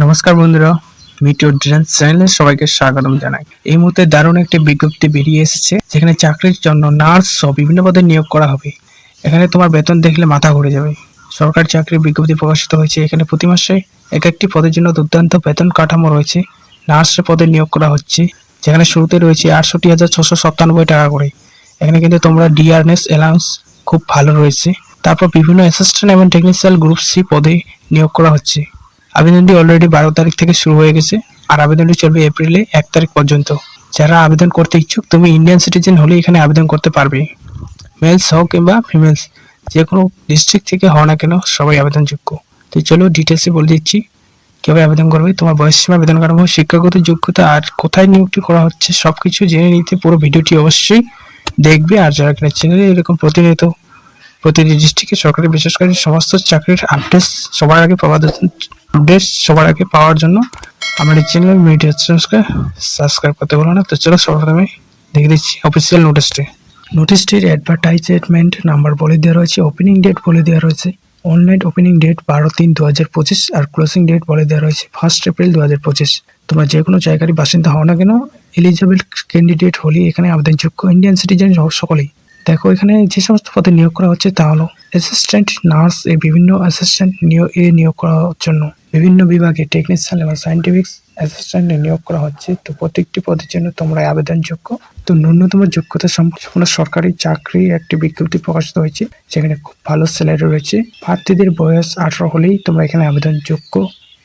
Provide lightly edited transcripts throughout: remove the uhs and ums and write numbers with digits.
নমস্কার বন্ধুরা, meet your dreams চ্যানেলে সবাইকে স্বাগতম জানাই। এই মুহূর্তে দারুণ একটি বিজ্ঞপ্তি বেরিয়ে এসেছে, যেখানে চাকরির জন্য নার্স সহ বিভিন্ন পদে নিয়োগ করা হবে। এখানে তোমার বেতন দেখলে মাথা ঘুরে যাবে। সরকারি চাকরির বিজ্ঞপ্তি প্রকাশিত হয়েছে। এখানে প্রতি মাসে এক একটি পদের জন্য দুর্দান্ত বেতন কাঠামো রয়েছে। নার্সের পদে নিয়োগ করা হচ্ছে, যেখানে শুরুতে রয়েছে ৬৮,৬৯৭ টাকা করে। এখানে কিন্তু তোমরা ডিআরএস অ্যালাউন্স খুব ভালো রয়েছে। তারপর বিভিন্ন অ্যাসিস্ট্যান্ট এবং টেকনিক্যাল গ্রুপ সি পদে নিয়োগ করা হচ্ছে। আবেদনটি অলরেডি ১২ তারিখ থেকে শুরু হয়ে গেছে, আর আবেদনটি চলবে এপ্রিলে ১ তারিখ পর্যন্ত। যারা আবেদন করতে ইচ্ছুক, তুমি ইন্ডিয়ান সিটিজেন হলে এখানে আবেদন করতে পারবে। মেলস হোক কিংবা ফিমেলস, যে কোনো ডিস্ট্রিক্ট থেকে হও না কেন, সবাই আবেদনযোগ্য। তো চলো ডিটেলসে বলে দিচ্ছি কীভাবে আবেদন করবে। তোমার বয়সসীমা, বেতন কাঠামো, শিক্ষাগত যোগ্যতা আর কোথায় নিয়োগটি করা হচ্ছে সব কিছু জেনে নিতে পুরো ভিডিওটি অবশ্যই দেখবে। আর যারা কিনা চ্যানেলে এরকম প্রতিনিয়ত প্রতিটি ডিস্ট্রিক্টে সরকারি বেসরকারি সমস্ত চাকরির আপডেটস সবার আগে পাওয়ার জন্য আমাদের চ্যানেল মিডিয়াসকে সাবস্ক্রাইব করতে বলো না। তো চলো সর্বপ্রথমে দেখে দিচ্ছি অফিসিয়াল নোটিশটির অ্যাডভার্টাইজমেন্ট নাম্বার বলে দেওয়া রয়েছে, ওপেনিং ডেট বলে দেওয়া রয়েছে। অনলাইন ওপেনিং ডেট ১২/৩/২০২৫ আর ক্লোজিং ডেট বলে দেওয়া রয়েছে 1 এপ্রিল ২০২৫। তোমরা যে কোনো জায়গারই বাসিন্দা হও না কেন, এলিজিবল ক্যান্ডিডেট হলে এখানে আবেদনযোগ্য। ইন্ডিয়ান সিটিজেন সকলেই। দেখো এখানে যে সমস্ত পদে নিয়োগ করা হচ্ছে তা হলো অ্যাসিস্ট্যান্ট নার্স এ বিভিন্ন অ্যাসিস্ট্যান্ট নিয়োগ করার জন্য বিভিন্ন বিভাগে টেকনিশিয়ান এবং সায়েন্টিফিক অ্যাসিস্ট্যান্ট নিয়োগ করা হচ্ছে। তো প্রত্যেকটি পদের জন্য তোমরা আবেদনযোগ্য। তো ন্যূনতম যোগ্যতা সম্পূর্ণ সরকারি চাকরি একটি বিজ্ঞপ্তি প্রকাশিত হয়েছে, যেখানে খুব ভালো স্যালারি রয়েছে। প্রার্থীদের বয়স 18 হলেই তোমরা এখানে আবেদনযোগ্য।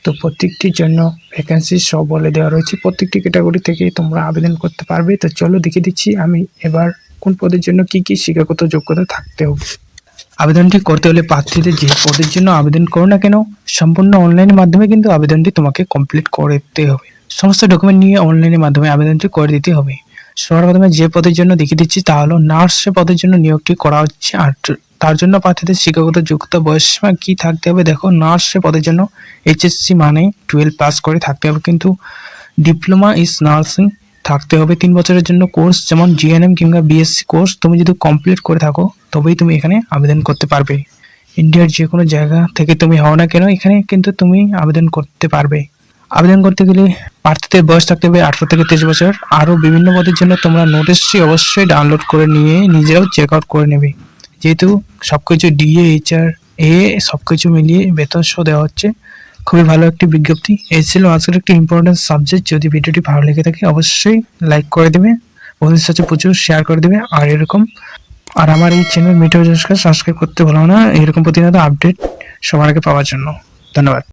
তো প্রত্যেকটির জন্য ভ্যাকেন্সি সব বলে দেওয়া রয়েছে। প্রত্যেকটি ক্যাটাগরি থেকে তোমরা আবেদন করতে পারবে। তো চলো দেখিয়ে দিচ্ছি আমি এবার কোন পদের জন্য কি কি শিক্ষাগত যোগ্যতা থাকতে হবে। আবেদনটি করতে হলে প্রার্থীদের যে পদের জন্য আবেদন করো না কেন, সম্পূর্ণ অনলাইনের মাধ্যমে কিন্তু আবেদনটি তোমাকে কমপ্লিট করতে হবে। সমস্ত ডকুমেন্ট নিয়ে অনলাইনের মাধ্যমে আবেদনটি করে দিতে হবে। সবার প্রথমে যে পদের জন্য দেখিয়ে দিচ্ছি তা হলো নার্সের পদের জন্য নিয়োগটি করা হচ্ছে। আর তার জন্য প্রার্থীদের শিক্ষাগত যোগ্যতা বয়সসীমা কি থাকতে হবে। দেখো, নার্সের পদের জন্য HSC মানে 12 পাস করে থাকতে হবে, কিন্তু ডিপ্লোমা ইজ নার্সিং থাকতে হবে। 3 বছরের জন্য কোর্স, যেমন GNM কিংবা BSc কোর্স তুমি যদি কমপ্লিট করে থাকো তবেই তুমি এখানে আবেদন করতে পারবে। ইন্ডিয়ার যে কোনো জায়গা থেকে তুমি হও না কেন, এখানে কিন্তু তুমি আবেদন করতে পারবে। আবেদন করতে গেলে প্রার্থীদের বয়স থাকতে হবে 18 থেকে 23 বছর। আরও বিভিন্ন পদের জন্য তোমরা নোটিশটি অবশ্যই ডাউনলোড করে নিয়ে নিজেরাও চেক আউট করে নেবে, যেহেতু সবকিছু DA HRA সবকিছু মিলিয়ে বেতন সহ দেওয়া হচ্ছে। খুবই ভালো একটি বিজ্ঞপ্তি। এই ছিল আজকের একটি ইম্পর্টেন্ট সাবজেক্ট। যদি ভিডিওটি ভালো লেগে থাকে অবশ্যই লাইক করে দেবে, বন্ধুদের সাথে প্রচুর শেয়ার করে দেবে। আর আমার এই চ্যানেল মিডিয়াসকে সাবস্ক্রাইব করতে ভুলো না, এরকম প্রতিনিয়ত আপডেট সবার আগে পাওয়ার জন্য। ধন্যবাদ।